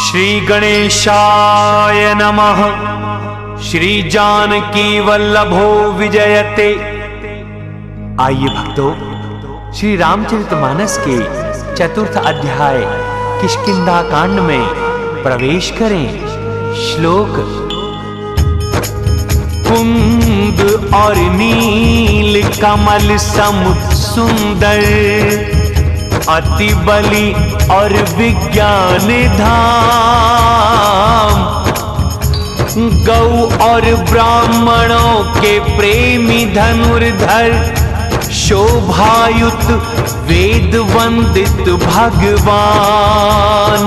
श्री गणेशाय नमः। श्री जानकी वल्लभो विजयते। आइए भक्तों, श्री रामचरितमानस के चतुर्थ अध्याय किष्किंधा कांड में प्रवेश करें। श्लोक। कुंद और नील कमल सम सुंदर, अति बलि और विज्ञान धाम, गौ और ब्राह्मणों के प्रेमी धनुर्धर, शोभायुत वेद वंदित भगवान,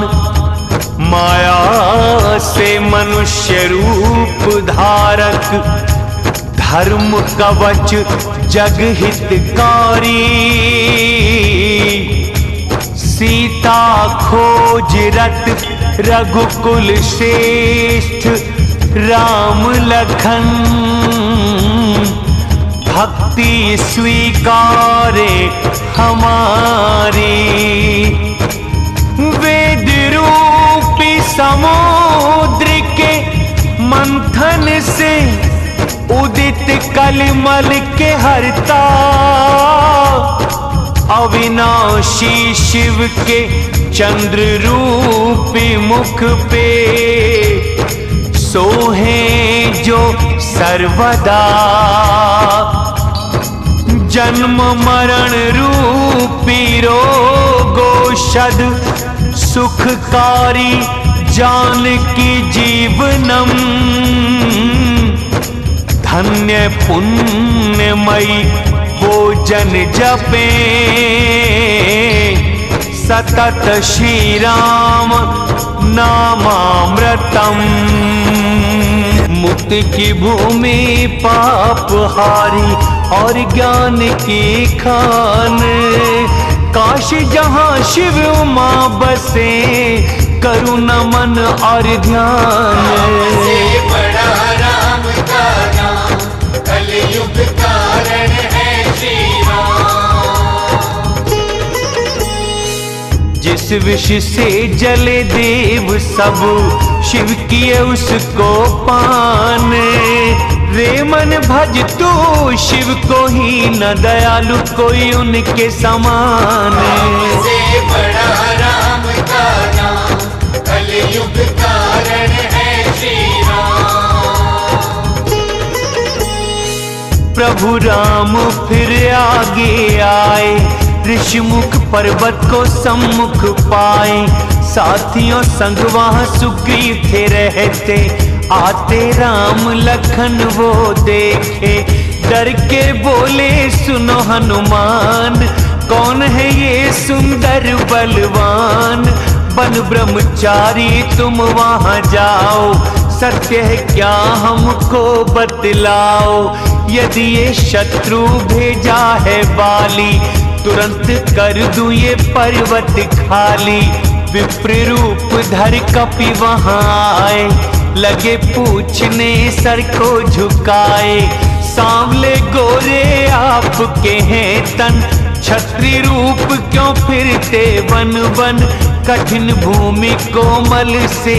माया से मनुष्य रूप धारक, धर्म कवच जग हितकारी, सीता खोज रत रघुकुल श्रेष्ठ, राम लखन भक्ति स्वीकारे हमारी, वेद रूपी समुद्र के मंथन से उदित कलिमल के हरता, अविनाशी शिव के चंद्र रूपी मुख पे, सोहे जो सर्वदा, जन्म मरण रूपी रोगोषध, सुखकारी जानकी जीवनम, धन्य पुण्यमयी वो जन जपे, सतत श्री राम नामामृतम, मुक्ति की भूमि पाप हारी और ज्ञान की खान, काशी जहाँ शिव उमा बसे, करुणा मन और ध्यान, से बड़ा राम का नाम, कलयुग कारण है श्री राम। जिस विष से जले देव सब, शिव किए उसको पान, रे मन भज तू शिव को ही, न दयालु कोई उनके समान, से बड़ा राम का नाम, कलयुग कारण है श्री राम। प्रभु राम फिर आगे आए, ऋषिमुख पर्वत को सम्मुख पाए, साथियों संग वहां सुग्रीव थे रहते, आते राम लखन वो देखे, डर के बोले सुनो हनुमान, कौन है ये सुंदर बलवान, बन ब्रह्मचारी तुम वहां जाओ, सत्य है क्या हमको बतलाओ, यदि ये शत्रु भेजा है बाली, तुरंत कर दूं ये पर्वत खाली, विप्र रूप धर कपि वहां आए, लगे पूछने सर को झुकाए, सांवले गोरे आपके हैं तन, क्षत्रिय रूप क्यों फिरते वन वन, कठिन भूमि कोमल से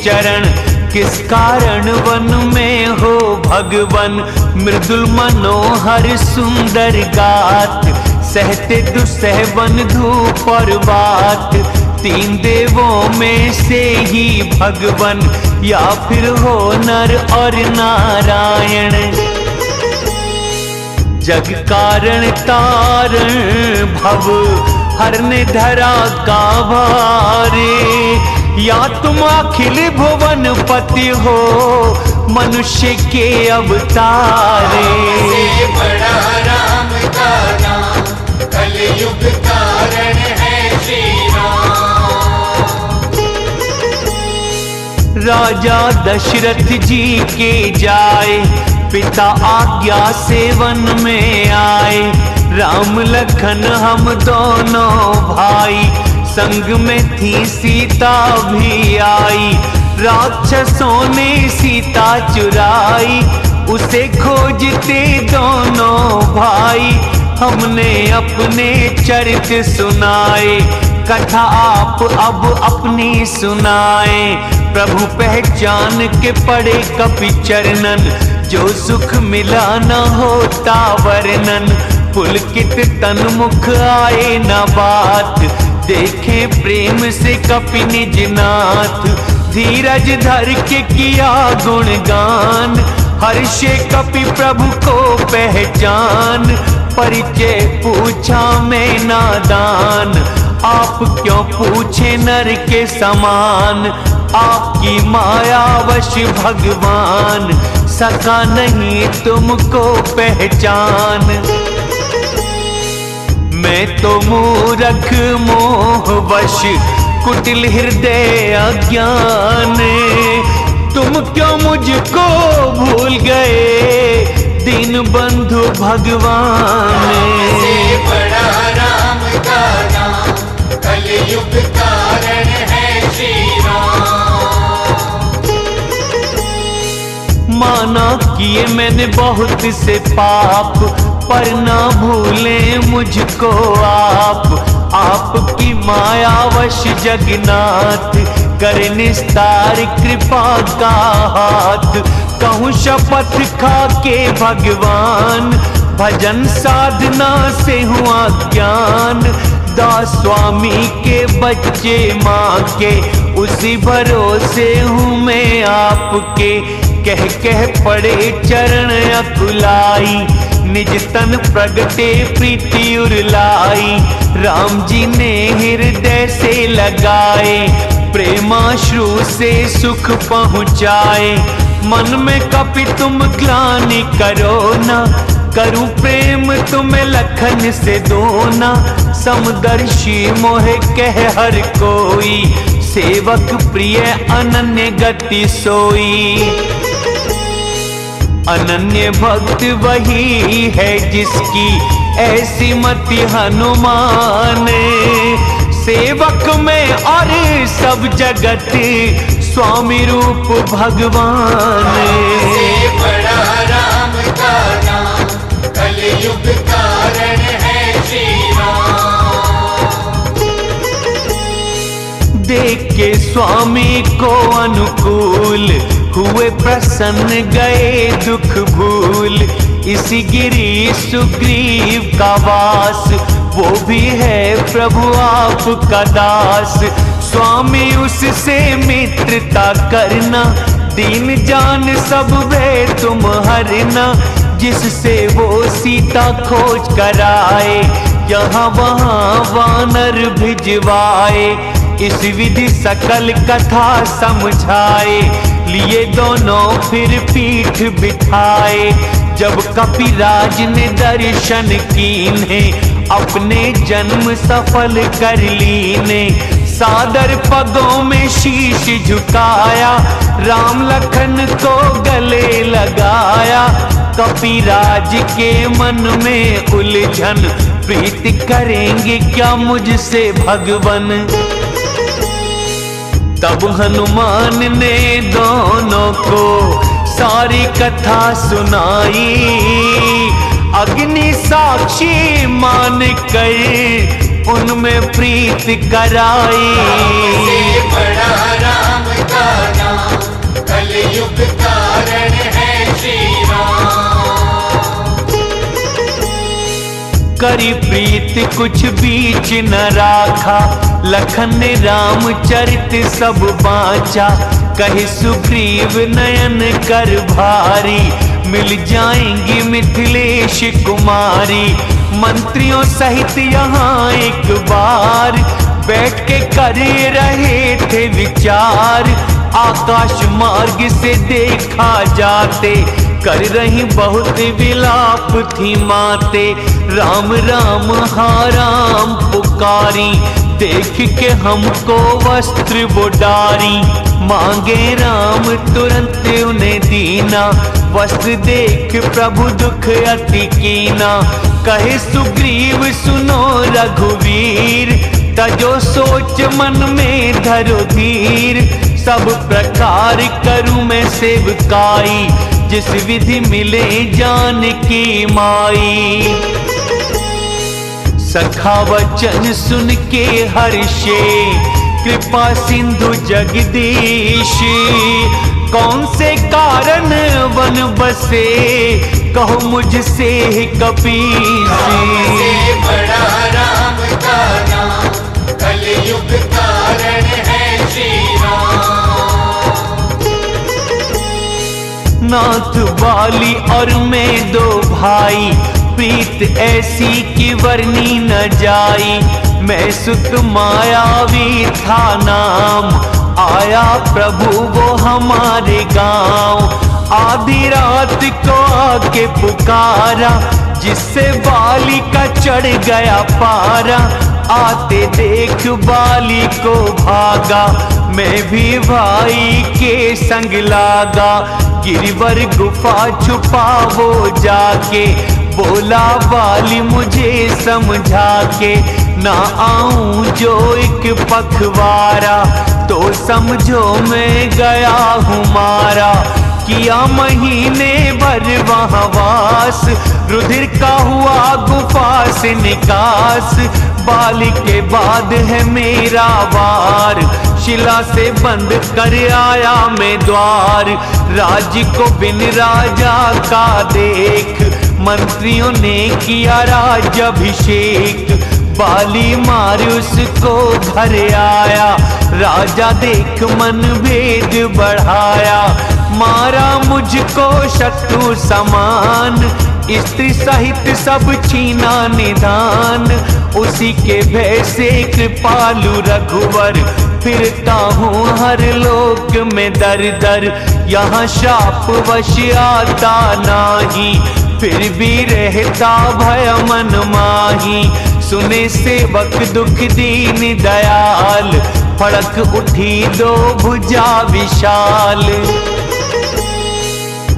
चरण, किस कारण वन में हो भगवन, मृदुल मनोहर सुंदर गात, सहते दुसह वन धूप और बात, तीन देवों में से ही भगवन, या फिर हो नर और नारायण, जग कारण तारण भव हरने धरा का भारे, या तुम अखिल भुवन पति हो, मनुष्य के अवतारे, से बड़ा राम का नाम, कलयुग कारण है श्री राम। राजा दशरथ जी के जाए, पिता आज्ञा से वन में आए, राम लखन हम दोनों भाई, संग में थी सीता भी आई, राक्षसों ने सीता चुराई, उसे खोजते दोनों भाई, हमने अपने चरित्र सुनाए, कथा आप अब अपनी सुनाए। प्रभु पहचान के पड़े कपि चरणन, जो सुख मिला न होता वर्णन। पुलकित तन मुख आए न बात, देखे प्रेम से कपि निज नाथ। धीरज धर के किया गुणगान, हर्षे कपि प्रभु को पहचान। परिचय पूछा मैं नादान, आप क्यों पूछे नर के समान। आपकी माया वश भगवान, सका नहीं तुमको पहचान। मैं तो मूरख मोह वश, कुटिल हृदय अज्ञान। तुम क्यों मुझको भूल गए, दीन बंधु भगवान। से बड़ा राम का नाम, कलयुग कारण है श्री राम। माना किए मैंने बहुत से पाप, पर ना भूले मुझको आप। आपकी मायावश जगन्नाथ, करे निस्तार कृपा का हाथ। कहूँ शपथ खा के भगवान, भजन साधना से हुआ ज्ञान। दास स्वामी के बच्चे माँ के, उसी भरोसे हूँ मैं आपके। कह पड़े चरण अकुलाई, निज तन प्रगटे प्रीति उरलाई। राम जी ने हृदय से लगाए, प्रेमाश्रु से सुख पहुँचाए। मन में कपि तुम ग्लानि करो ना, करूं प्रेम तुम्हें लखन से दोना। समदर्शी मोहे कह हर कोई, सेवक प्रिय अनन्य गति सोई। अनन्य भक्त वही है जिसकी ऐसी मति हनुमान। सेवक में और सब जगत, स्वामी रूप भगवान। से बड़ा राम का नाम, कलयुग कारण है श्री राम। देख के स्वामी को अनुकूल, हुए प्रसन्न गए दुख भूल। इसी गिरी सुग्रीव का वास, वो भी है प्रभु आपका दास। स्वामी उससे मित्रता करना, दीन जान सब वे तुम हरना। जिससे वो सीता खोज कराए, यहाँ वहाँ वानर भिजवाए। इस विधि सकल कथा समझाए, लिए दोनों फिर पीठ बिठाए। जब कपिराज ने दर्शन कीन्हे, अपने जन्म सफल कर लीने। सादर पगों में शीश झुकाया, राम लखन को गले लगाया। कपिराज के मन में उलझन, प्रीति करेंगे क्या मुझसे भगवन। तब हनुमान ने दोनों को सारी कथा सुनाई। अग्नि साक्षी मान कर उनमें प्रीत कराई। से बड़ा राम का नाम, कलयुग कारण है श्री राम। करी प्रीत कुछ बीच न राखा, लखन ने रामचरित सब बाँचा। कहे सुग्रीव नयन कर भारी, मिल जाएंगी मिथिलेश कुमारी। मंत्रियों सहित यहाँ एक बार, बैठ के कर रहे थे विचार। आकाश मार्ग से देखा जाते, कर रही बहुत विलाप थी माते। राम राम हा राम पुकारी, देख के हमको वस्त्र वो डारी। मांगे राम तुरंत उन्हें दीना, वस्त्र देख प्रभु दुख अति कीना। कहे सुग्रीव सुनो रघुवीर, तजो सोच मन में धरो धीर। सब प्रकार करूं मैं सेवकाई, जिस विधि मिले जानकी माई। सखा वचन सुन के हर्षे कृपा सिंधु जगदीश। कौन से कारण वन बसे कहो मुझसे कपीस। राम से बड़ा राम का नाम, कलयुग कारण है श्री राम। नाथ बाली और मैं दो भाई, प्रीत ऐसी कि वर्णी न जाई। मैं सुत मायावी था नाम, आया प्रभु वो हमारे गांव। आधी रात को आके पुकारा, जिससे बाली का चढ़ गया पारा। आते देख बाली को भागा, मैं भी भाई के संग लागा। गिरिवर गुफा छुपा वो जाके, बोला बाली मुझे समझा के। ना आऊं जो एक पखवारा, तो समझो मैं गया हूँ मारा। किया महीने भर वहाँ वास, रुधिर का हुआ गुफा से निकास। बाली के बाद है मेरा वार, शिला से बंद कर आया मैं द्वार। राज्य को बिन राजा का देख, मंत्रियों ने किया राज्याभिषेक। बाली मार उसको घर आया, राजा देख मन भेद बढ़ाया। मारा मुझको शत्रु समान, स्त्री सहित सब छीना निधान। उसी के भय से कृपालु रघुवर, फिरता हूँ हर लोक में दर दर। यहाँ शाप वश आता नाही, फिर भी रहता भय मन माही। सुने सेवक दुख दीन दयाल, फड़क उठी दो भुजा विशाल।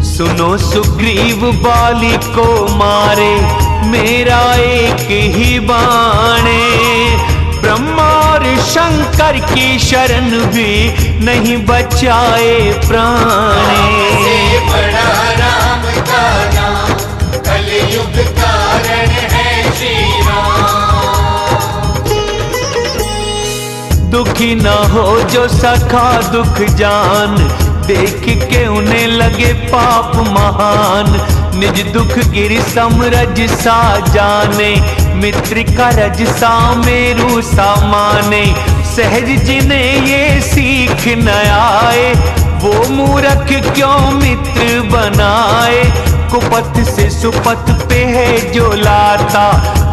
सुनो सुग्रीव बाली को मारे, मेरा एक ही बाणे। ब्रह्मा और शंकर की शरण भी नहीं बचाए प्राणे। से बड़ा राम का नाम, कलयुग कारण है श्री राम। दुखी न हो जो सखा दुख जान, देख के उन्हें लगे पाप महान। निज दुख गिर समरज सा जाने, मित्र का रज सा मेरु सा माने। सहज जिन्हें ये सीख न आए, वो मूर्ख क्यों मित्र बनाए। कुपथ से सुपथ पे है जो लाता,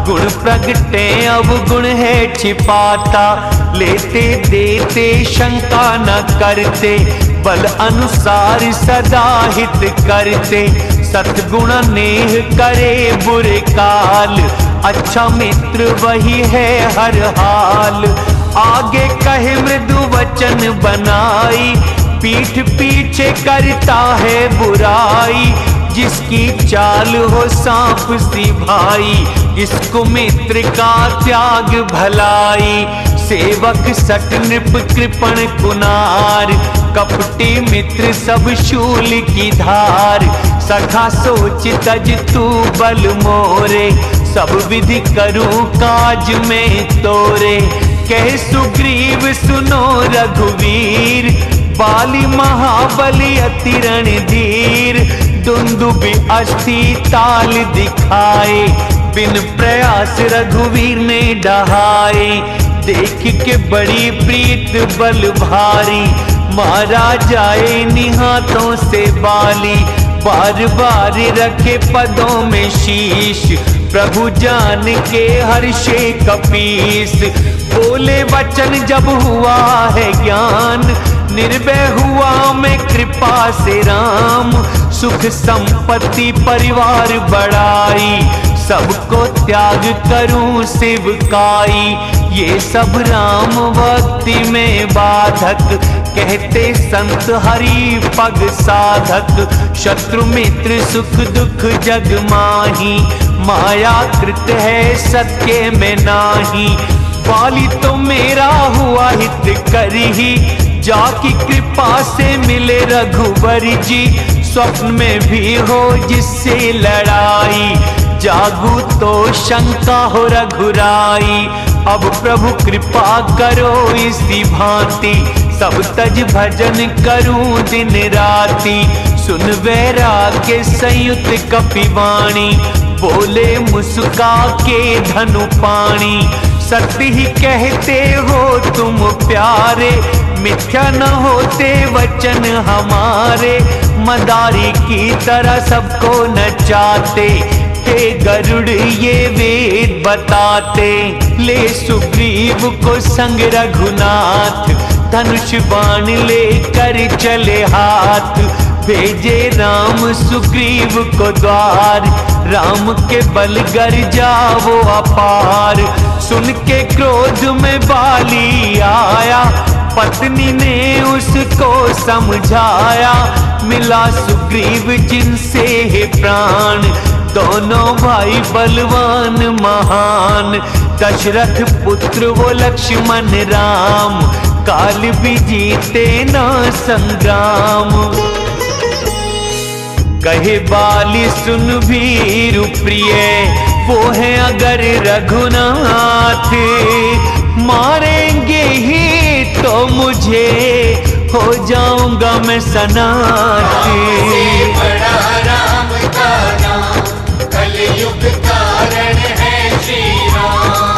गुण प्रगटे अवगुण है छिपाता। लेते देते शंका न करते, बल अनुसार सदा हित करते। सतगुण नेह करे बुरे काल, अच्छा मित्र वही है हर हाल। आगे कहे मृदु वचन बनाई, पीठ पीछे करता है बुराई। जिसकी चाल हो सांप सी भाई, इसको मित्र का त्याग भलाई। सेवक सट नृप कृपण कुनार, कपटी मित्र सब शूल की धार। सखा सोच तज तू बल मोरे, सब विधि करूं काज में तोरे। कह सुग्रीव सुनो रघुवीर, बाली महाबली अति रणधीर। दुंदुबि अस्थि ताल दिखाए, बिन प्रयास रघुवीर ने डहाए। देख के बड़ी प्रीत बल भारी, मारा जाए निहाथों से बाली। बार बार रखे पदों में शीश, प्रभु जान के हर्षे कपीस। बोले वचन जब हुआ है ज्ञान, निर्भय हुआ मैं कृपा से राम। सुख संपत्ति परिवार बढ़ाई, सबको त्याग करूं शिवकाई। ये सब राम भक्ति में बाधक, कहते संत हरि पग साधक। शत्रु मित्र सुख दुख जग माही, माया कृत है सत्य में नाही। बाली तो मेरा हुआ हित करही, जाकी कृपा से मिले रघुवर जी। स्वप्न में भी हो जिससे लड़ाई, जागू तो शंका हो रघुराई। अब प्रभु कृपा करो इसी भांति, सब तज भजन करूं दिन राति। सुन वैराग्य संयुत कपिवाणी, बोले मुस्का के धनु पाणी। सत्य ही कहते हो तुम प्यारे, मिथ्या न होते वचन हमारे। मदारी की तरह सबको नचाते, हे गरुड़ ये वेद बताते। ले सुग्रीव को संग रघुनाथ, धनुष बाण लेकर चले हाथ। भेजे राम सुग्रीव को द्वार, राम के बल गर्जा वो अपार। सुन के क्रोध में बाली आया, पत्नी ने उसको समझाया। मिला सुग्रीव जिनसे है प्राण, दोनों भाई बलवान महान। दशरथ पुत्र वो लक्ष्मण राम, काल भी जीते ना संग्राम। कहे बाली सुन वीर प्रिय, वो है अगर रघुनाथ। मारेंगे ही तो मुझे, हो जाऊंगा मैं सनाथ। से बड़ा राम का नाम, कलयुग कारण है श्री राम।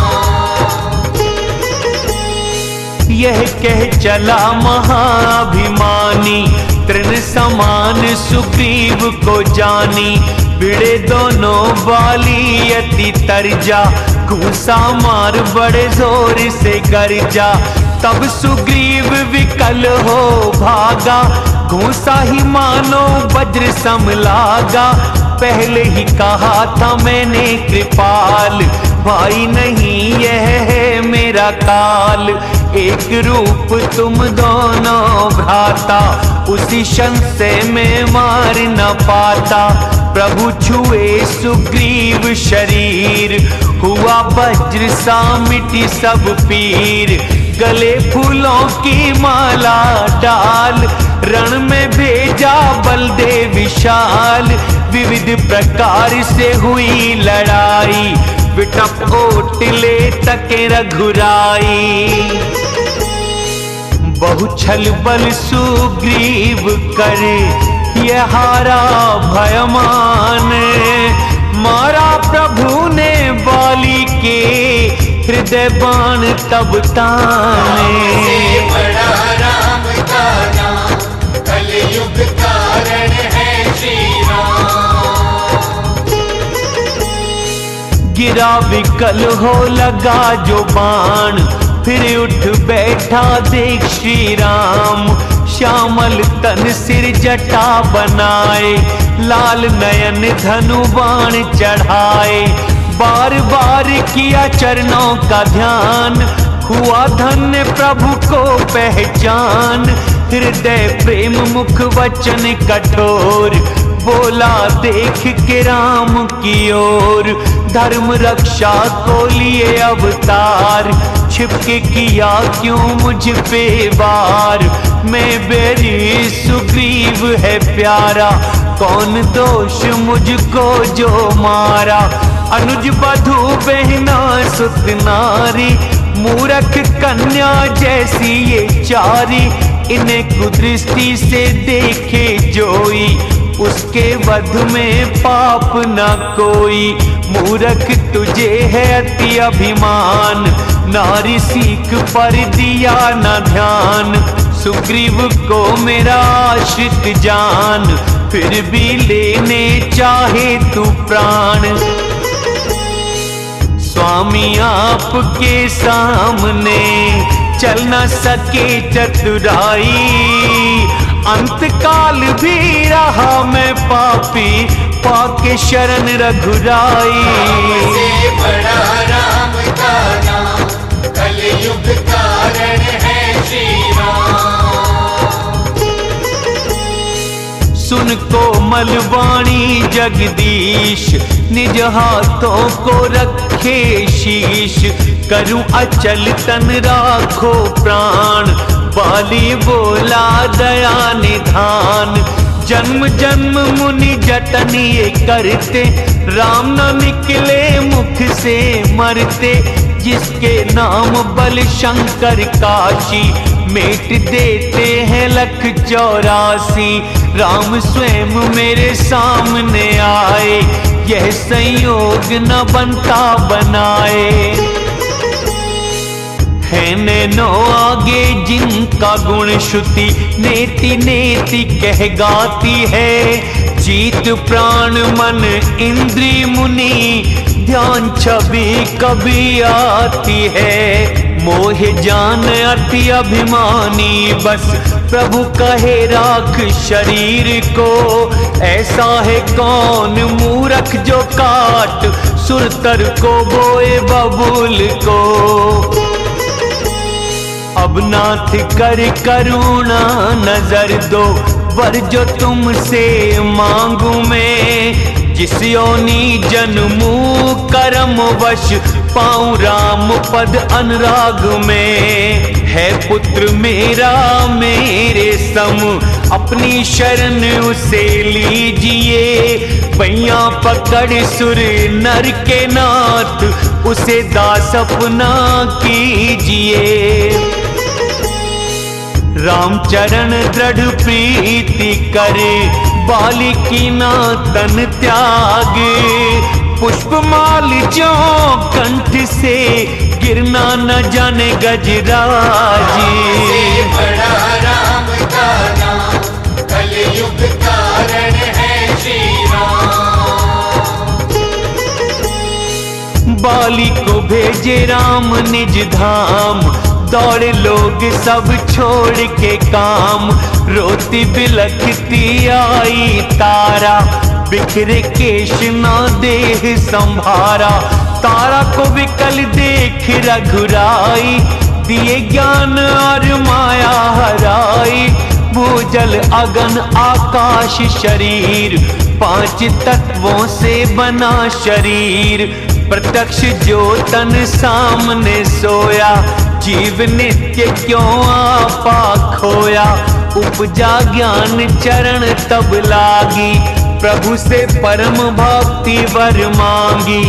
यह कह चला महाभिमानी, तृण समान सुग्रीव को जानी। भिड़े दोनों बाली अति तरजा, घूसा मार बड़े जोर से गरजा। तब सुग्रीव विकल हो भागा, घूसा ही मानो वज्र सम लागा। पहले ही कहा था मैंने कृपाल, भाई नहीं यह है मेरा काल। एक रूप तुम दोनों भ्राता, उसी संशय में मार न पाता। प्रभु छुए सुग्रीव शरीर, हुआ वज्र सा मिटी सब पीर। गले फूलों की माला डाल, रण में भेजा बलदेव विशाल। विविध प्रकार से हुई लड़ाई, विटप ओटले तके रघुराई। बहु छल बल सुग्रीव कर, ये हारा भयमान। मारा प्रभु ने बाली के, हृदय बाण तब ताने। से बड़ा राम का नाम, कलयुग कारण है श्री राम। गिरा विकल हो लगा जो बाण, फिर उठ बैठा देख श्री राम। श्यामल तन सिर जटा बनाए, लाल नयन धनु बाण चढ़ाए। बार बार किया चरणों का ध्यान, हुआ धन्य प्रभु को पहचान। हृदय प्रेम मुख वचन कठोर, बोला देख के राम की ओर। धर्म रक्षा को लिए अवतार, छिपके किया क्यों मुझ पे वार। मैं बेरी सुग्रीव है प्यारा, कौन दोष मुझको जो मारा। अनुज बधू बहना सुत नारी, मूरख कन्या जैसी ये चारी। इन्हें कुदृष्टि से देखे जोई, उसके वध में पाप न कोई। मूरख तुझे है अति अभिमान, नारी सीख पर दिया न ध्यान। सुग्रीव को मेरा आश्रित जान, फिर भी लेने चाहे तू प्राण। स्वामी आपके सामने चल न सके चतुराई, अंतकाल भी रहा मैं पापी, पाके शरण रघुराई। से बड़ा राम का नाम, कलयुग कारण है श्री राम। सुन कोमल वाणी जगदीश, निज हाथों को रखे शीश। करूं अचल तन राखो प्राण, बाली बोला दया निधान। जन्म जन्म मुनि जतन ये करते, राम न निकले मुख से मरते। जिसके नाम बल शंकर काशी, मेट देते हैं 1,84,000। राम स्वयं मेरे सामने आए, यह संयोग न बनता बनाए। है नैनो आगे जिनका गुण श्रुति, नेति नेति कह गाती है। जीत प्राण मन इंद्री मुनि, ध्यान छवि कभी आती है। मोह जान अति अभिमानी, बस प्रभु कहे राख शरीर को। ऐसा है कौन मूरख जो काट, सुरतर को बोए बबूल को। अब नाथ कर करुणा नजर दो, वर जो तुमसे मांगू मैं। जिस योनि जन्मू करम वश, पाऊं राम पद अनुराग में। है पुत्र मेरा मेरे सम, अपनी शरण उसे लीजिए। पैया पकड़ सुर नर के नाथ, उसे दास अपना कीजिए। राम चरण दृढ़ प्रीति करे, बालिकी ना तन त्यागे। पुष्पमाल जो कंठ से, गिरना न जाने गजराजी। बड़ा राम का नाम, कलयुग कारण है श्री राम। बाली को भेजे राम निज धाम, दौड़े लोग सब छोड़ के काम। रोती बिलखती आई तारा, बिखरे केश न देह संभारा। तारा को विकल देख रघुराई, दिए ज्ञान और माया हराई। भूजल अगन आकाश शरीर, 5 तत्वों से बना शरीर। प्रत्यक्ष जो तन सामने सोया, जीव नित्य क्यों आपा खोया। उपजा ज्ञान चरण तब लागी, प्रभु से परम भक्ति वर मांगी।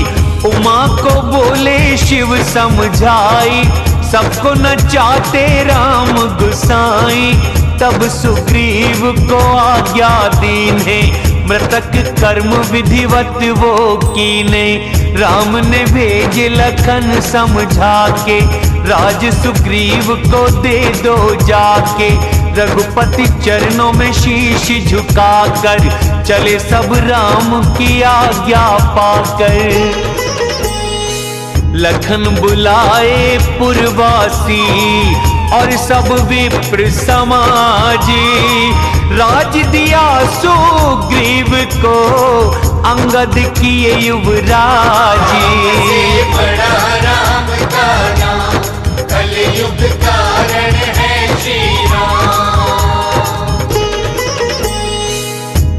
उमा को बोले शिव समझाई, सबको न चाहते राम गुसाई। तब सुग्रीव को आज्ञा दीने, मृतक कर्म विधिवत वो कीने। राम ने भेज लखन समझा के, राज सुग्रीव को दे दो जाके। रघुपति चरणों में शीश झुकाकर, चले सब राम की आज्ञा पाकर। लखन बुलाए पुरवासी, और सब विप्र समाज। राज दिया सुग्रीव को, अंगद किए युवराजी। बड़ा राम का नाम, कलयुग कारण है श्री राम।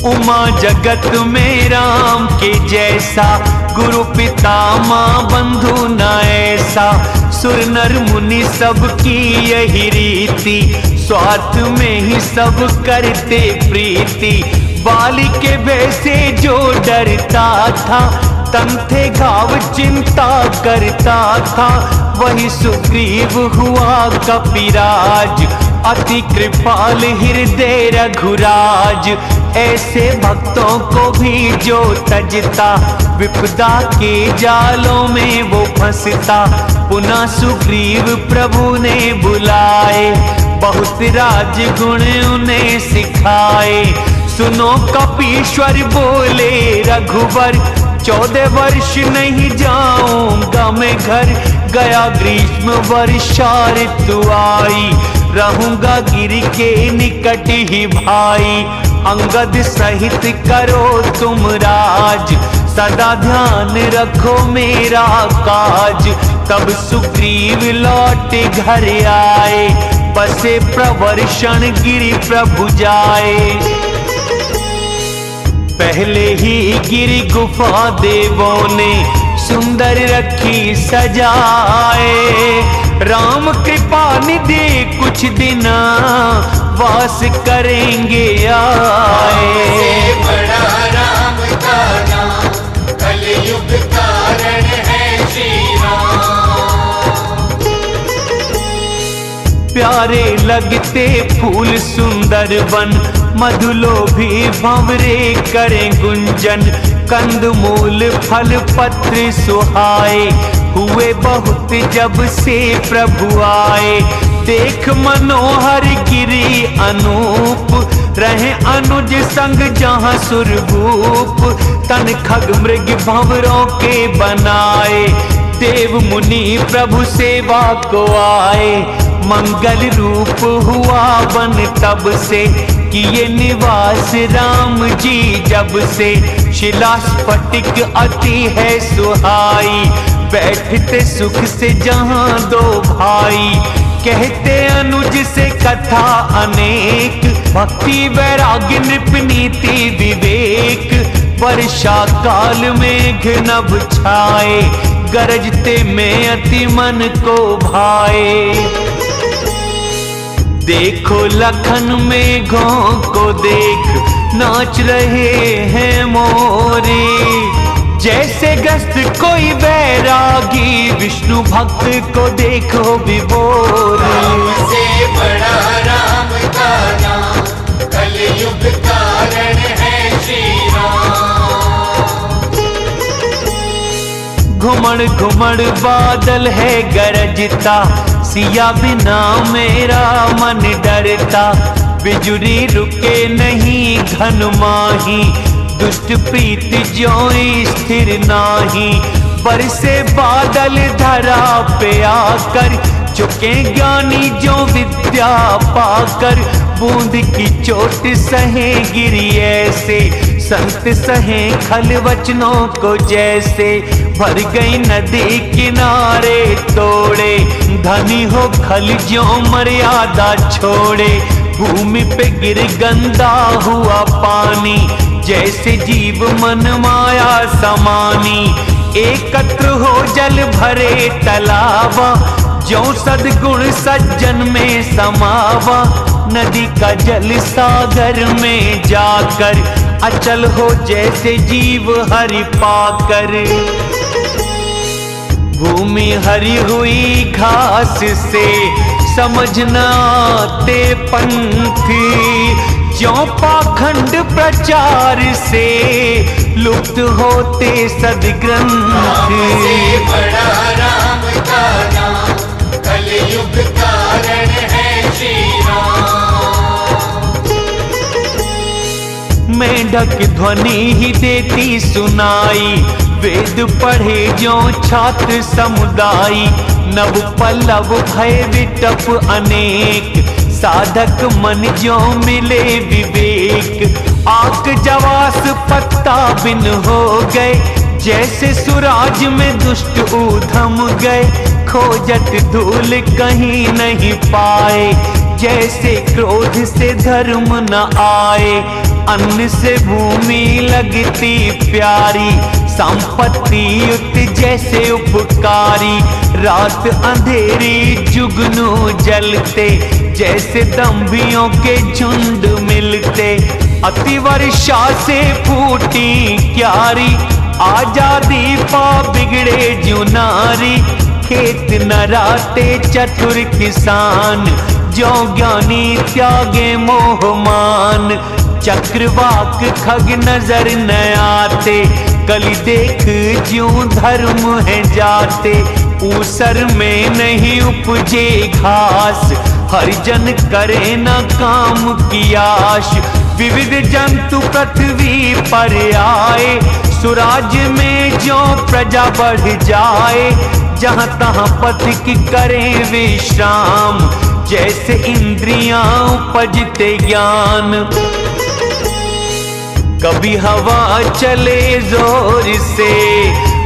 उमा जगत में राम के जैसा, गुरु पिता माँ बंधु न ऐसा। सुर नर मुनि सब की यही रीति, स्वार्थ में ही सब करते प्रीति। बाली के वैसे जो डरता था, तन थे घाव चिंता करता था। वही सुग्रीव हुआ कपिराज, अति कृपाल हृदय रघुराज। ऐसे भक्तों को भी जो तजता, विपदा के जालों में वो फंसता। पुनः सुग्रीव प्रभु ने बुलाए, बहुत राज गुण उन्हें सिखाए। सुनो कपीश्वर बोले रघुवर, 14 वर्ष नहीं जाऊंगा मैं घर। गया ग्रीष्म वर्षा ऋतु आई, रहूंगा गिर के निकट ही भाई। अंगद सहित करो तुम राज, सदा ध्यान रखो मेरा काज। तब सुग्रीव लौट घर आए, बसे प्रवर्षण गिरि प्रभु जाए। पहले ही गिरि गुफा देवों ने, सुंदर रखी सजाए। राम कृपा निधि कुछ दिन वास करेंगे आए। से बड़ा राम का नाम, कलयुग कारण है श्री राम। प्यारे लगते फूल सुंदर वन, मधुलोभी भंवरे करें गुंजन। कंदमूल फल पत्र सुहाए, हुए बहुत जब से प्रभु आए। देख मनोहर गिरी अनूप, रहे अनुज संग जहाँ सुरभूप। तन खग मृग भंवरों के बनाए, देव मुनि प्रभु सेवा को आए। मंगल रूप हुआ वन तब से, किए निवास राम जी जब से। शिला स्फटिक अति है सुहाई, बैठते सुख से जहाँ दो भाई। कहते अनुज से कथा अनेक, भक्ति वैराग्य नृप नीति विवेक। वर्षा काल मेघ नभ छाए, गरजते में अति मन को भाए। देखो लखन मेघों को देख, नाच रहे हैं मोरे। जैसे ग्रस्त कोई बैरागी, विष्णु भक्त को देखो विभोर। राम से बड़ा राम का नाम, कलयुग कारण है श्री राम। घुमड़ घुमड़ बादल है गरजता, सिया बिना मेरा मन डरता। बिजुरी रुके नहीं घन माही, दुष्ट प्रीत ज्यों स्थिर नाही। बरसे बादल धरा पे आकर, चुके ज्ञानी जो विद्या पाकर। बूंद की चोट सहे गिरी ऐसे, संत सहे खल वचनों को जैसे। भर गई नदी किनारे तोड़े, धनी हो खल ज्यों मर्यादा छोड़े। भूमि पे गिर गंदा हुआ पानी, जैसे जीव मन माया समानी। एकत्र हो जल भरे तलावा, ज्यों सद्गुण सज्जन में समावा। नदी का जल सागर में जाकर, अचल हो जैसे जीव हरि पाकर। भूमि हरी हुई घास से, समझना ते पंथी। ज्यों पाखंड प्रचार से, लुप्त होते सदग्रंथ। से बड़ा राम का नाम, कलयुग कारण है श्री राम। मेढक ध्वनि ही देती सुनाई, वेद पढ़े ज्यों छात्र समुदाय। नव पल्लव भय विटप अनेक, साधक मन ज्यों मिले विवेक। आक जवास पत्ता बिन हो गए, जैसे सुराज में दुष्ट ऊधम गए। खोजत धूल कहीं नहीं पाए, जैसे क्रोध से धर्म न आए। अन्न से भूमि लगती प्यारी, संपत्ति युक्त जैसे उपकारी। रात अंधेरी जुगनू जलते, जैसे दंभियों के झुंड मिलते। अति वर्षा से फूटी क्यारी, आजादी पा बिगड़े जुनारी। खेत न राते चतुर किसान, जो ज्ञानी त्यागे मोहमान। चक्रवाक खग नजर न आते, कली देख ज्यों धर्म है जाते। ऊसर में नहीं उपजे घास, हरिजन करे न काम की आश। विविध जंतु पृथ्वी पर आए, सुराज्य में ज्यों प्रजा बढ़ जाए। जहाँ तहाँ पथिक करें विश्राम, जैसे इंद्रियां उपजते ज्ञान। कभी हवा चले जोर से,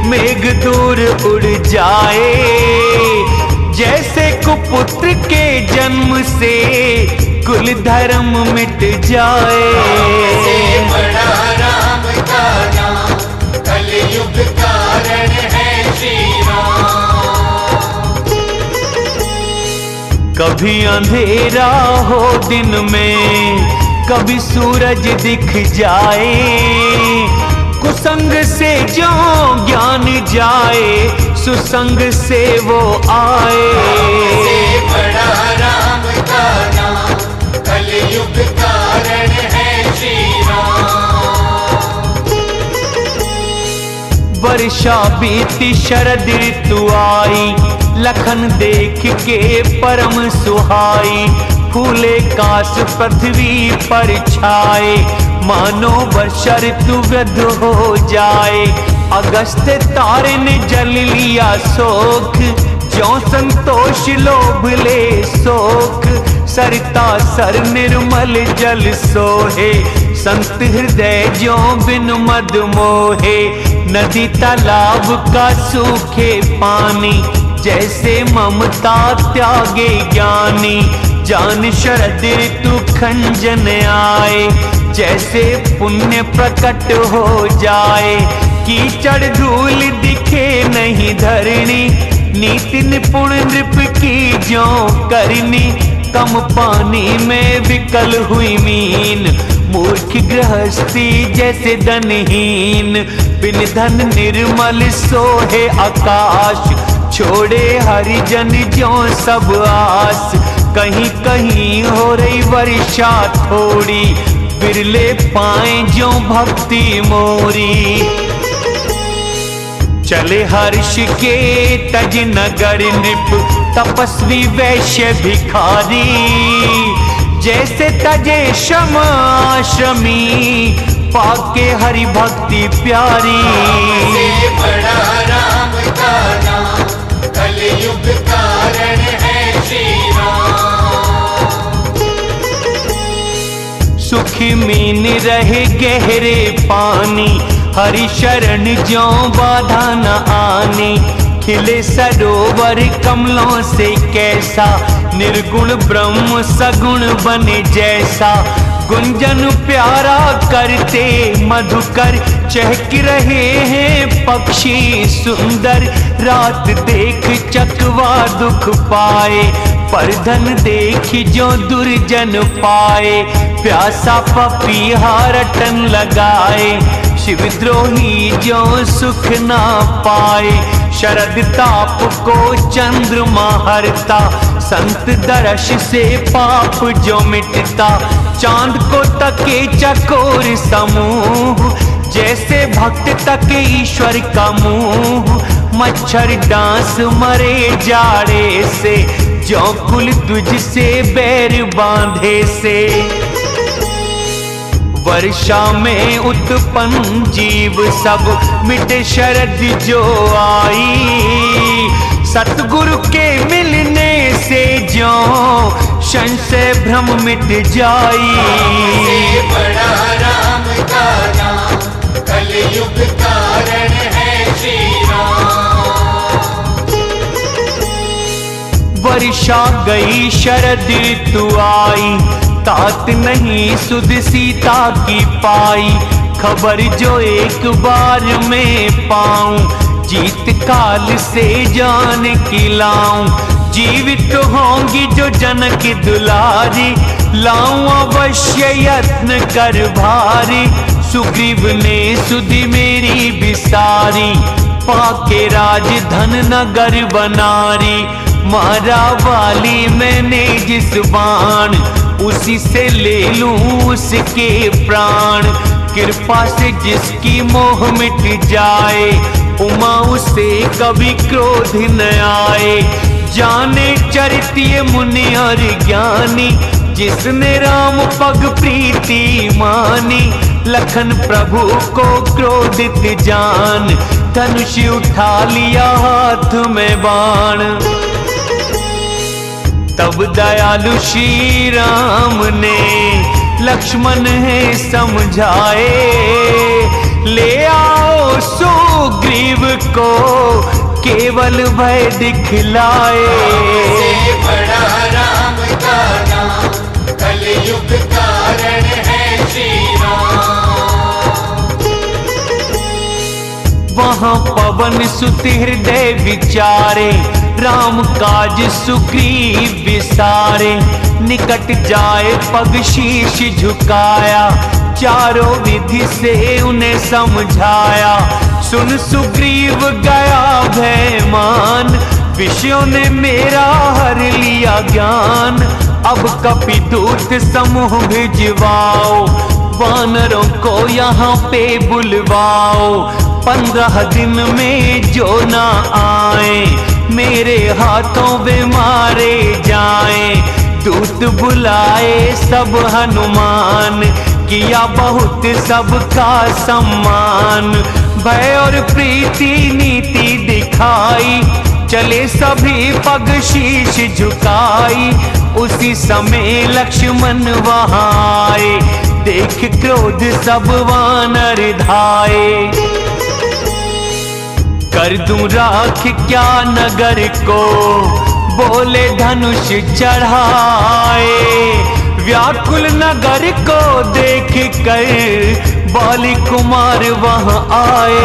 मेघ दूर उड़ जाए। जैसे कुपुत्र के जन्म से, कुल धर्म मिट जाए। से बड़ा राम का नाम, कलयुग कारण है श्री राम। कभी अंधेरा हो दिन में, कभी सूरज दिख जाए। कुसंग से जो ज्ञान जाए, सुसंग से वो आए। से बड़ा राम का नाम, कलयुग कारण है श्री राम। वर्षा बीती शरद ऋतु आई, लखन देख के परम सुहाई। फूले काश पृथ्वी पर छाए, मानो वर्षा ऋतु वृद्ध हो जाए। अगस्त तारे ने जल लिया सोख, ज्यों संतोष लोभ ले सोख। सरता सर निर्मल जल सोहे, संत हृदय ज्यों बिन मद मोहे। नदी तालाब का सूखे पानी, जैसे ममता त्यागे ज्ञानी। जान शरद ऋतु खंजन आए, जैसे पुण्य प्रकट हो जाए। कीचड़ धूल दिखे नहीं धरणी, नीति निपुण नृप की ज्यों करनी। कम पानी में विकल हुई मीन, मूर्ख गृहस्थी जैसे धनहीन। बिन धन निर्मल सोहे आकाश, छोड़े हरिजन ज्यों सब आस। कहीं कहीं हो रही वर्षा थोड़ी, बिरले पाए ज्यों भक्ति मोरी। चले हर्ष के तज नगर नृप, तपस्वी वैश्य भिखारी। जैसे तजे शमाश्रमी, पाके हरि भक्ति प्यारी। से बड़ा राम का नाम, कलयुग कारण है श्री राम। सुखी मीन रहे गहरे पानी, हरि शरण ज्यों बाधा न आनी। खिले सरोवर कमलों से कैसा, निर्गुण ब्रह्म सगुण बने जैसा। गुंजन प्यारा करते मधुकर, चहक रहे हैं पक्षी सुंदर। रात देख चकवा दुख पाए, पर धन देख जो दुर्जन पाए। प्यासा पपीहा रटन लगाए, शिवद्रोही जो सुख ना पाए। शरद ताप को चंद्रमा हरता, संत दर्श से पाप जो मिटता। चांद को तके चकोर समूह, जैसे भक्त तके ईश्वर का मुंह। मच्छर डांस मरे जाड़े से, जो कुल तुझ से बैर बांधे से। वर्षा में उत्पन्न जीव सब, मिटे शरद जो आई। सतगुरु के मिलने से जो संशय भ्रम मिट जाई। से बड़ा राम का नाम, कलयुग कारण है श्री राम। वर्षा गई शरद ऋतु आई, तात नहीं सुध सीता की पाई। खबर जो एक बार में पाऊं, जीत काल से जान की लाऊं। जीवित होंगी जो जनक दुलारी, लाऊं अवश्य यत्न कर भारी। सुग्रीव ने सुधि मेरी बिसारी, पाके राजधन नगर बनारी। मारा वाली मैंने जिस बाण, उसी से ले लूं उसके प्राण। कृपा से जिसकी मोह मिट जाए, उमा उसे कभी क्रोध न आए। जाने चरित्य मुनि और ज्ञानी, जिसने राम पग प्रीति मानी। लखन प्रभु को क्रोधित जान, धनुष उठा लिया हाथ में बाण। तब दयालु श्री राम ने लक्ष्मण है समझाए। ले आओ सुग्रीव को केवल भय दिखलाए। से बड़ा राम का नाम, कलयुग कारण है श्री राम। वहाँ पवन सुत हृदय विचारे, राम काज सुग्रीव विसारे, निकट जाए पग शीश झुकाया, चारों विधि से उन्हें समझाया। सुन सुग्रीव गया भयमान, विषयों ने मेरा हर लिया ज्ञान। अब कपिदूत समूह भिजवाओ, वानरों को यहाँ पे बुलवाओ। 15 दिन में जो ना आए, मेरे हाथों वे मारे जाएं। दूत बुलाए सब हनुमान, किया बहुत सबका सम्मान। भय और प्रीति नीति दिखाई, चले सभी पग शीश झुकाई। उसी समय लक्ष्मण वहाँ आए, देख क्रोध सब वानर धाये। कर दूं राख क्या नगर को, बोले धनुष चढ़ाए। व्याकुल नगर को देख कर बाली कुमार वहाँ आए।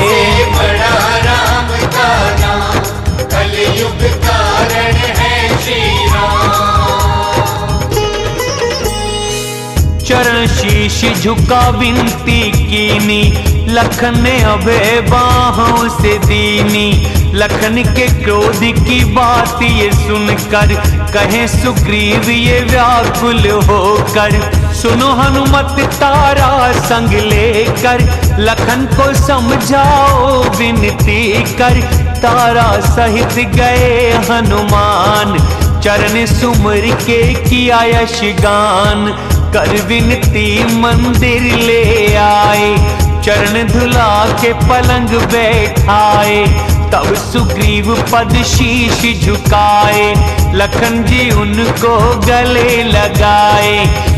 से बड़ा राम का नाम, कलयुग कारण है श्री राम। चरण शीश झुका विनती कीनी, लखन ने अभय बाहों से दीनी। लखन के क्रोध की बात ये सुनकर, कहे सुग्रीव ये व्याकुल होकर। सुनो हनुमत तारा संग लेकर, लखन को समझाओ विनती कर। तारा सहित गए हनुमान, चरण सुमर के किया यश गान। कर विनती मंदिर ले आए, चरण धुला के पलंग बैठाए। तब सुग्रीव पद शीश झुकाए, लखन जी उनको गले लगाए।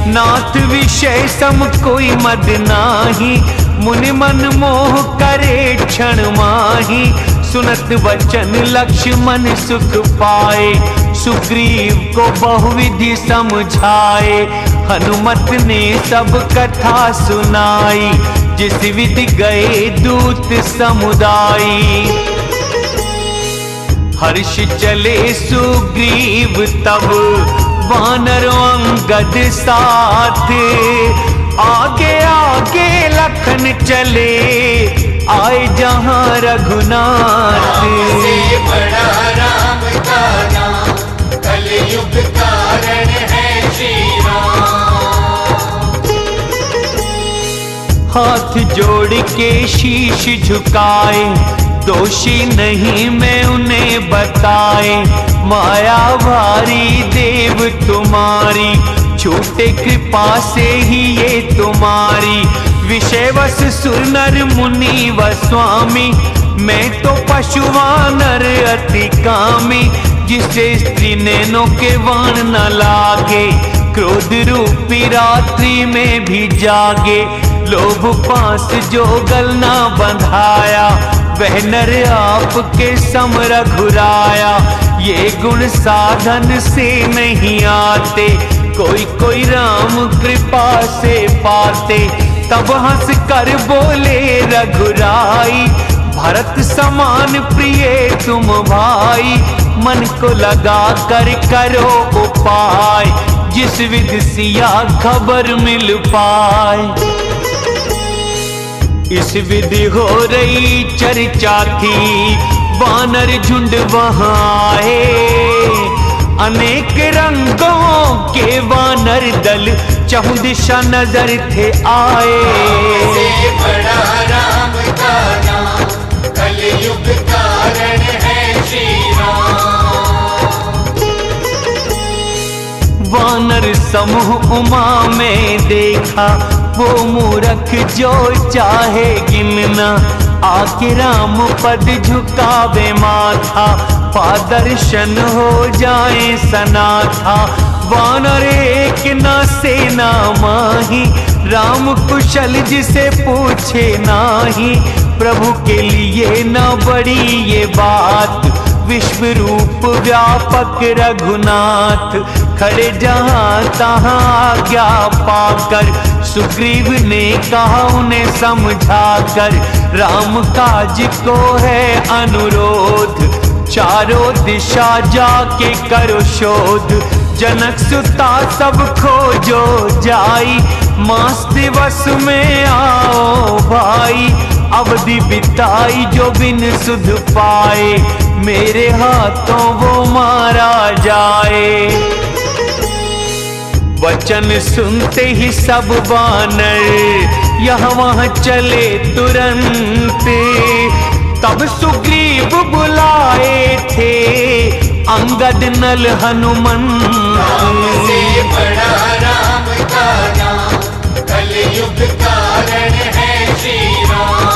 नाथ विषय सम कोई मद नाही, मुनि मन मोह करे क्षण माही। सुनत वचन लक्ष्मण सुख पाए, सुग्रीव को बहुविधि समझाए। हनुमत ने सब कथा सुनाई, जिस विधि गए दूत समुदाई। हर्ष चले सुग्रीव तब, वानरों अंगद साथ। आगे आगे लखन चले, आए जहां रघुनाथ। से बड़ा राम का नाम, कलयुग कारण है श्री राम। हाथ जोड़ के शीश झुकाए, दोषी नहीं मैं उन्हें बताए। माया भारी देव तुम्हारी, छूटे कृपा से ही ये तुम्हारी। विषय वश सुर नर मुनि व स्वामी, मैं तो पशुवानर अति कामी। जिसे स्त्री नैनों के वाण न लागे, क्रोध रूपी रात्रि में भी जागे। लोभ पास जो गल ना बंधाया, वह नर आपके सम रघुराया। ये गुण साधन से नहीं आते, कोई कोई राम कृपा से पाते। तब हंस कर बोले रघुराई, भरत समान प्रिय तुम भाई। मन को लगा कर करो उपाय, जिस विधि सिया खबर मिल पाए। इस विधि हो रही चर्चा थी, वानर झुंड वहाँ आए। अनेक रंगों के वानर दल, चहुं दिशा नजर थे आए। से बड़ा राम का नाम, कलयुग कारण है श्री राम। वानर समूह उमा में देखा, वो मूरख जो चाहे गिनना। आके राम पद झुकावे माथा, पादर्शन हो जाए सनाथा। वानर एक न सेना माही, राम कुशल जिसे पूछे नाही। प्रभु के लिए न बड़ी ये बात, विश्व रूप व्यापक रघुनाथ। खड़े जहां तहां आज्ञा पाकर, सुग्रीव ने कहा उन्हें समझाकर। राम काज को है अनुरोध, चारों दिशा जाके करो शोध, जनक सुता सब खोजो जाई, मास दिवस में आओ भाई, अवधि बिताई जो बिन सुध पाए, मेरे हाथों वो मारा जाए। वचन सुनते ही सब वानर यहाँ वहाँ चले तुरंत, तब सुग्रीव बुलाए थे अंगद नल हनुमंत। राम से बड़ा राम का नाम, कलयुग कारण है श्री राम।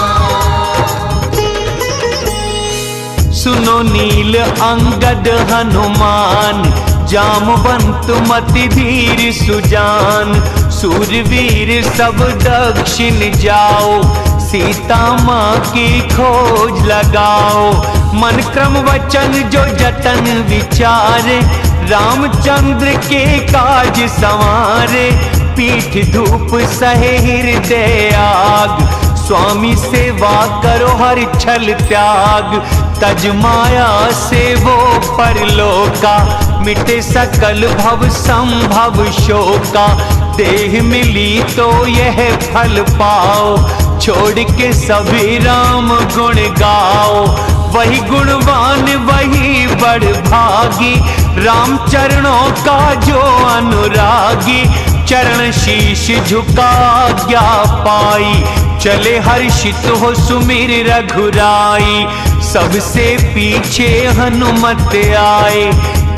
सुनो नील अंगद हनुमान, जामवंत मति धीर सुजान, सूरवीर सब दक्षिण जाओ, सीता माँ की खोज लगाओ। मन क्रम वचन जो जतन विचारे, रामचंद्र के काज संवारे, पीठ धूप सहे हृदय आग, स्वामी सेवा करो हर छल त्याग, तज माया से वो परलोका, मिटे सकल भव संभव शोका, देह मिली तो यह फल पाओ, छोड़ के सभी राम गुण गाओ, वही गुणवान वही बड़ भागी, राम चरणों का जो अनुरागी, चरण शीश झुका आज्ञा पाई, चले हर्षित हो सुमिर रघुराई, सबसे पीछे हनुमत आए,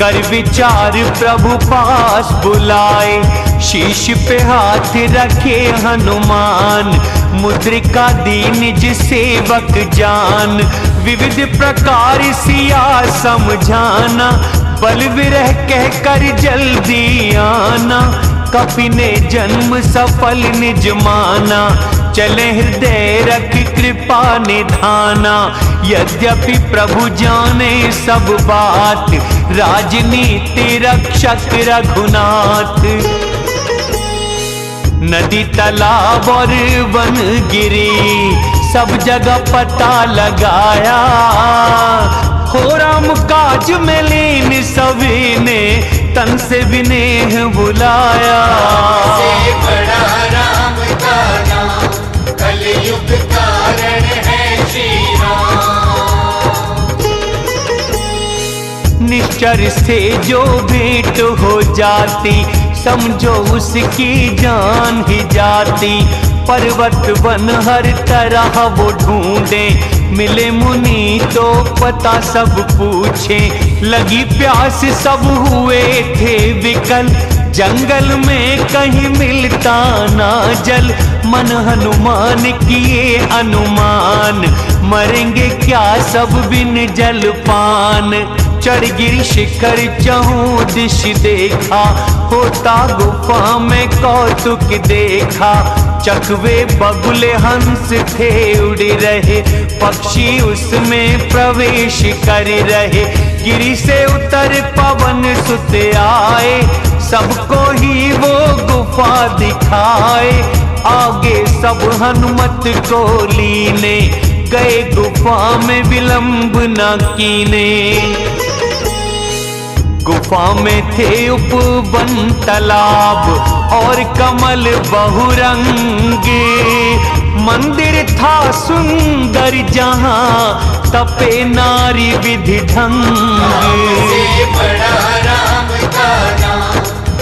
कर विचार प्रभु पास बुलाए, शीश पे हाथ रखे हनुमान, मुद्रिका दी निज सेवक जान, विविध प्रकार सिया समझाना, बल विरह कह कर जल्दी आना, कपि ने जन्म सफल निज माना, चले हृदय रख कृपा निधाना, यद्यपि प्रभु जाने सब बात, राजनीति रक्षक रघुनाथ। नदी तालाब और वन गिरी सब जगह पता लगाया, हो राम काज में लीन सभी ने तन से विनेह बुलाया। से बड़ा राम का नाम, कलयुग कारण है श्री राम। निश्चर से जो भेंट हो जाती, समझो उसकी जान ही जाती, पर्वत वन हर तरह वो ढूंढे, मिले मुनि तो पता सब पूछे, लगी प्यास सब हुए थे विकल, जंगल में कहीं मिलता ना जल, मन हनुमान किए अनुमान, मरेंगे क्या सब बिन जल पान, चढ़ गिर शिखर चहु दिश देखा, होता गुफा में कौतुक देखा, चकवे बगुले हंस थे उड़ रहे, पक्षी उसमें प्रवेश कर रहे, गिरी से उतर पवन सुत आए, सबको ही वो गुफा दिखाए, आगे सब हनुमत को लीने, गए गुफा में विलंब न कीने। गुफा में थे उपवन तालाब और कमल बहुरंगे, मंदिर था सुंदर जहां तपे नारी विधि ढंग। से बड़ा राम का नाम,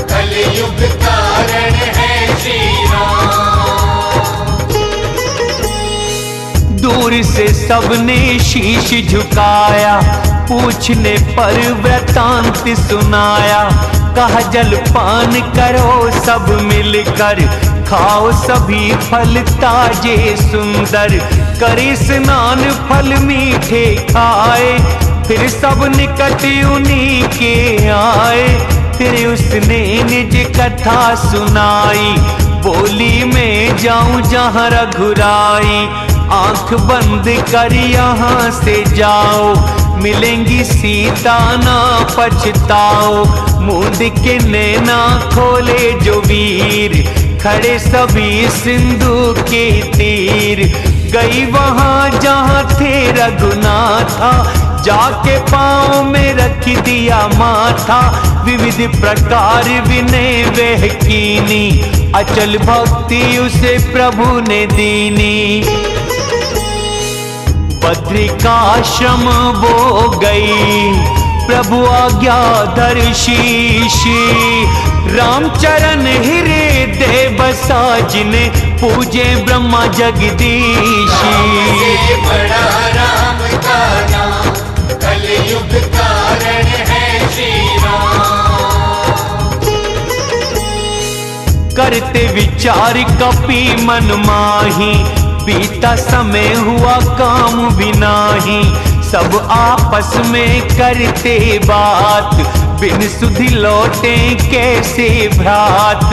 कलयुग कारण है श्री राम। दूर से सबने शीश झुकाया, पूछने पर वृतांत सुनाया, कहा जलपान करो सब मिलकर, खाओ सभी फल ताजे सुंदर, करे स्नान फल मीठे खाए, फिर सब निकट उन्हीं के आए, फिर उसने निज कथा सुनाई, बोली में जाऊं जहां रघुराई, आंख बंद कर यहाँ से जाओ, मिलेंगी सीता ना पछताओ, मूंद के नैना खोले जो वीर, खड़े सभी सिंधु के तीर, गई वहां जहां थे रघुनाथा, जाके पाँव में रख दिया माथा, विविध प्रकार विनय वह कीनी, अचल भक्ति उसे प्रभु ने दीनी। बद्रिकाश्रम वो गई, प्रभु आज्ञाधर शीश, रामचरण हृदय बसा जिने पूजे ब्रह्मा जगदीश। राम से बड़ा राम का नाम, कलयुग कारण है श्री राम। करते विचार कपि मन माही, बीता समय हुआ काम भी नाही। सब आपस में करते बात, बिन सुधि लौटे कैसे भ्रात।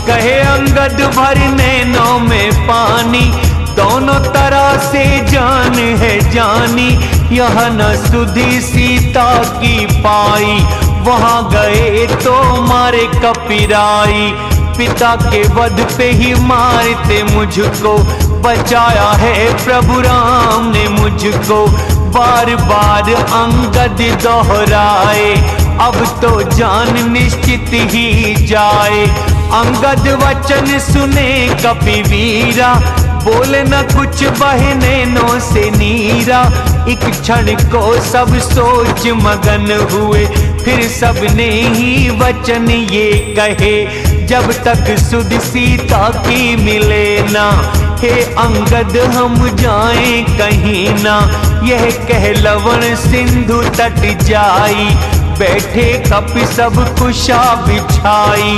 कहे अंगद भर नैनों में पानी, दोनों तरह से जान है जानी। यह न सुधि सीता की पाई, वहां गए तो मारे कपिराई। पिता के वध पे ही मारते मुझको, बचाया है प्रभु राम ने मुझको। बार बार अंगद दोहराए, अब तो जान निश्चित ही जाए। अंगद वचन सुने कपि वीरा, बोले न कुछ बहे नैनों से नीरा। एक क्षण को सब सोच मगन हुए, फिर सबने ही वचन ये कहे, जब तक सुध सीता की मिले ना, हे अंगद हम जाएं कहीं ना। यह कह लवण सिंधु तट जाई, बैठे कपि सब कुशा बिछाई।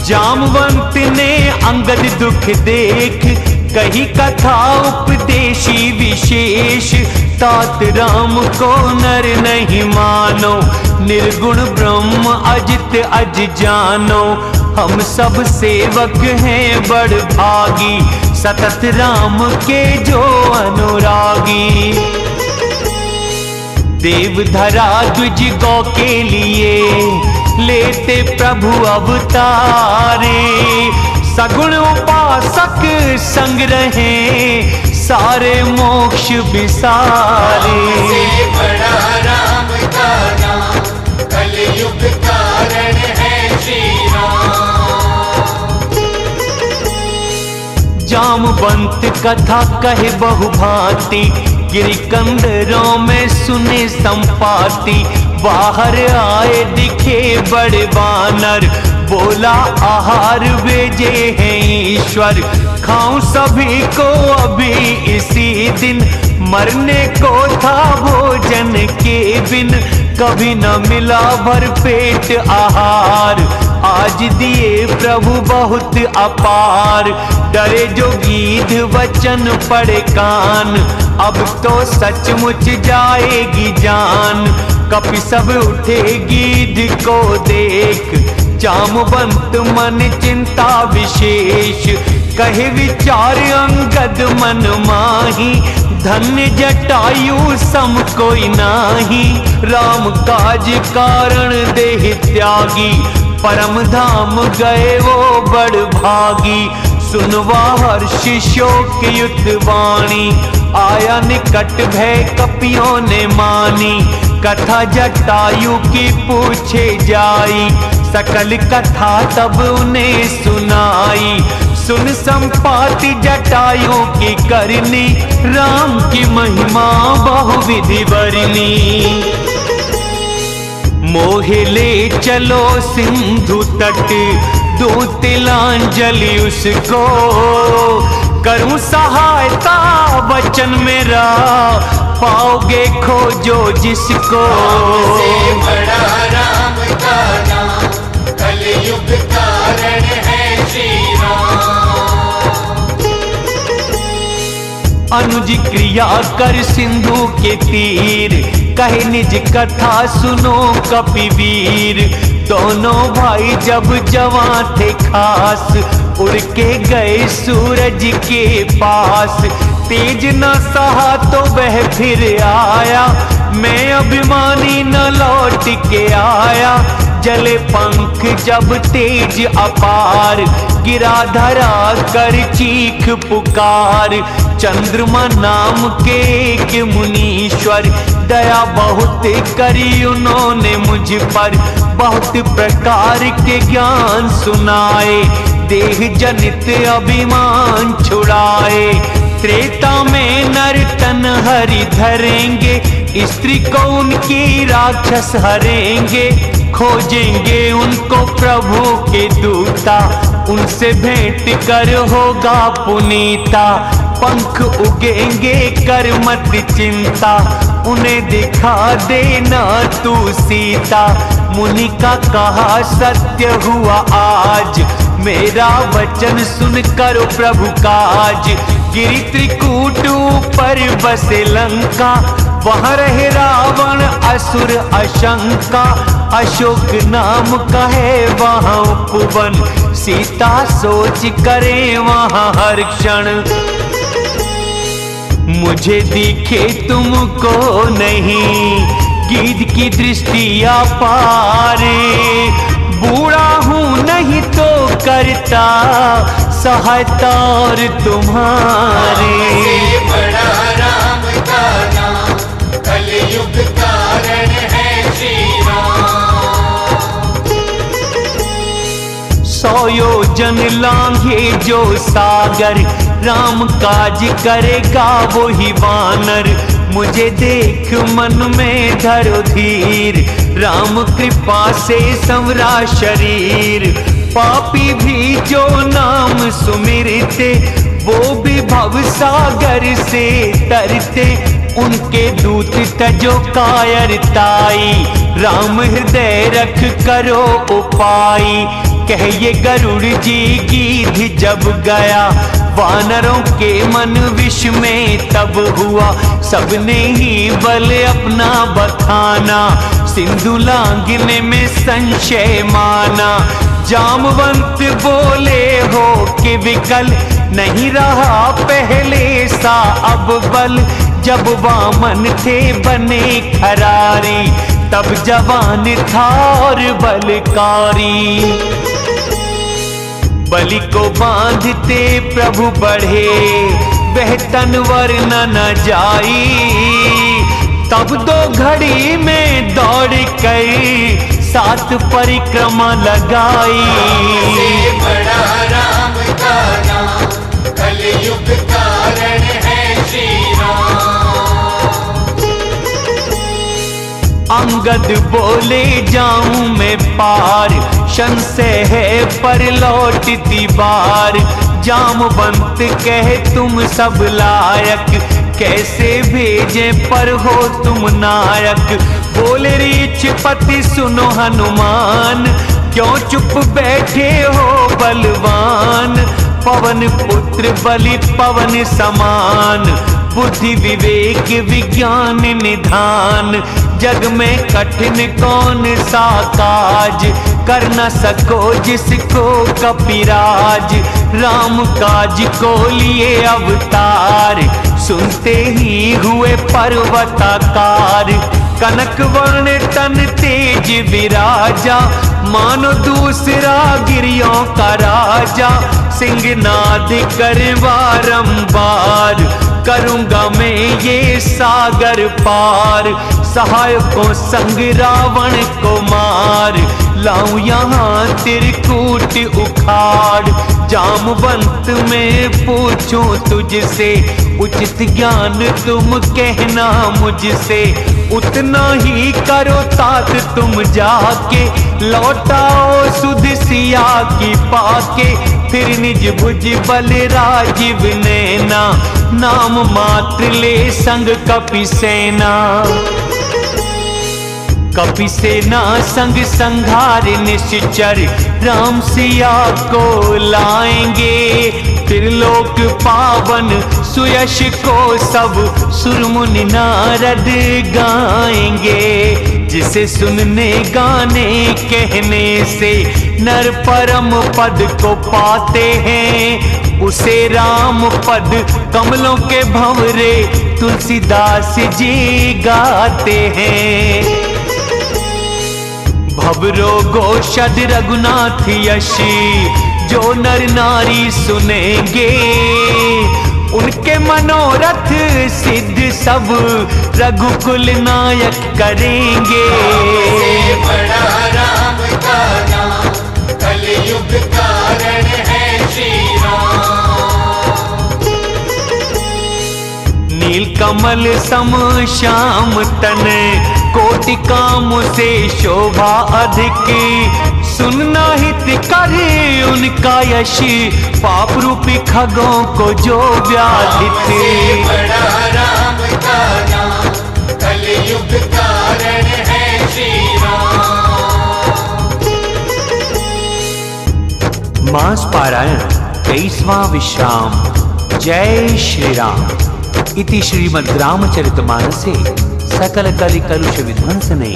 जामवंत ने अंगद दुख देख, कही कथा उपदेशी विशेष। तात राम को नर नहीं मानो, निर्गुण ब्रह्म अजित अज जानो। हम सब सेवक हैं बड़ भागी, सतत राम के जो अनुरागी। देवधरा द्विज गौ के लिए लेते प्रभु अवतारे। सगुण उपासक संग रहे, सारे मोक्ष विसारे। राम से बड़ा राम का नाम, कलयुग कारण है श्री राम। जामवंत कथा कहे बहुभांति, गिरिकंदरों में सुने संपाति। बाहर आए दिखे बड़े वानर, बोला आहार भेजे हैं ईश्वर। खाऊं सभी को अभी इसी दिन, मरने को था भोजन के बिन। कभी न मिला भर पेट आहार, आज दिए प्रभु बहुत अपार। डरे जो गीध वचन पड़े कान, अब तो सचमुच जाएगी जान। कपि सब उठे गीध को देख, जामवंत मन चिंता विशेष। कहे विचार अंगद मन माही, धन्य जटायु सम कोई नाही। राम काज कारण देह त्यागी, परम धाम गए वो बड़ भागी। सुनवा हर्ष शोक युत वाणी, आया निकट भय कपियों ने मानी। कथा जटायु की पूछे जाई, सकल कथा तब उन्हें सुनाई। सुन संपाति जटायु की करनी, राम की महिमा बहुविधि वर्णी। मोहे ले चलो सिंधु तट, दो तिलांजलि उसको। करूं सहायता वचन मेरा, पाओगे खोजो जिसको। राम से बड़ा राम का नाम, कलयुग कारण है श्री राम। अनुज क्रिया कर सिंधु के तीर, कहे निज कथा सुनो कपि वीर। दोनों भाई जब जवां थे खास, उड़ के गए सूरज के पास। तेज न सहा तो वह फिर आया, मैं अभिमानी न लौट के आया। जले पंख जब तेज अपार, गिरा धरा कर चीख पुकार। चंद्रमा नाम के एक मुनीश्वर, दया बहुत करी उन्होंने मुझ पर। बहुत प्रकार के ज्ञान सुनाए, देह जनित अभिमान छुड़ाए। त्रेता में नर तन हरि धरेंगे, स्त्री को उनकी राक्षस हरेंगे। खोजेंगे उनको प्रभु के दूता, उनसे भेंट कर होगा पुनीता। पंख उगेंगे कर मत चिंता, उन्हें दिखा देना तू सीता। मुनि का कहा सत्य हुआ आज, मेरा वचन सुन करो प्रभु काज। गिरि त्रिकूट पर बसे लंका, वहाँ रहे रावण असुर अशंका। अशोक नाम का है वहाँ उपवन, सीता सोच करे वहाँ हर क्षण। मुझे दिखे तुमको नहीं, गीध की दृष्टि अपारे। बूढ़ा हूँ नहीं तो करता सहायता और तुम्हारे। से बड़ा राम का नाम, कलयुग कारण है श्री राम। 100 योजन लांघे जो सागर, राम काज करेगा वो ही वानर। मुझे देख मन में धरो धीर, राम कृपा से संवरा शरीर। पापी भी जो नाम सुमिरते, वो भी भव सागर से तरते। उनके दूत तजो कायरताई, राम हृदय रख करो उपाय। कहिए गरुड़ जी गीध जब गया, वानरों के मन विष में तब हुआ। सबने ही बल अपना बखाना, सिंधु लांघने में संशय माना। जामवंत बोले हो कि विकल, नहीं रहा पहले सा अब बल। जब वामन थे बने खरारी, तब जवान था और बलकारी। बलि को बांधते प्रभु बढ़े, वह तनवर न जाई। तब 2 घड़ी में दौड़ कर 7 परिक्रमा लगाई। से बड़ा राम का नाम, कलयुग कारण है श्री राम। अंगद बोले जाऊं मैं पार, संशय है पर लौटती बार। जामवंत कहे तुम सब लायक, कैसे भेजे पर हो तुम नायक। बोले रीछपति सुनो हनुमान, क्यों चुप बैठे हो बलवान। पवन पुत्र बलि पवन समान, बुद्धि विवेक विज्ञान निधान। जग में कठिन कौन सा काज, कर न सको जिसको कपिराज। राम काज को लिए अवतार, सुनते ही हुए पर्वताकार। कनक वर्ण तन तेज विराजा, मानो दूसरा गिरियों का राजा। सिंहनाद कर बारंबार, करूंगा मैं ये सागर पार। सहायकों संग रावण को मार, लाऊं यहाँ त्रिकूट उखाड़। जामवंत में पूछूं तुझसे, उचित ज्ञान तुम कहना मुझसे। उतना ही करो तात तुम जाके, लौटाओ सुध सिया की पाके। फिर निज भुज बल राजीव नैना, नाम मात्र ले संग कपि सेना। कपि सेना संग संघार निश्चर, राम सिया को लाएंगे। त्रिलोक पावन सुयश को सब सुरमुनि नारद गाएंगे। जिसे सुनने गाने कहने से नर परम पद को पाते हैं, उसे राम पद कमलों के भंवरे तुलसीदास जी गाते हैं। भवरो गोषद रघुनाथ यशी, जो नर नारी सुनेंगे उनके मनोरथ सिद्ध सब रघुकुल नायक करेंगे। से बड़ा राम का नाम कलयुग कारण है श्री राम। नीलकमल सम श्याम तन कोटि काम से शोभा अधिक, सुनना हित करे उनका यश पाप रूपी खगों को जो व्याधित। से बड़ा राम का नाम कलयुग कारण है श्री राम। मास पारायण 23वां विश्राम। जय श्री राम। इति श्रीमद् रामचरितमानसे सकल कलि कलुष विध्वंसने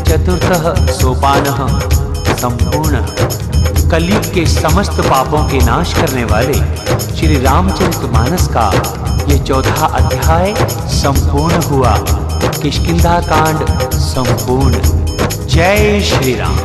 चतुर्थः सोपानः संपूर्ण। कलयुग के समस्त पापों के नाश करने वाले श्री रामचरितमानस का ये 4था अध्याय संपूर्ण हुआ। किष्किंधा कांड संपूर्ण। जय श्री राम।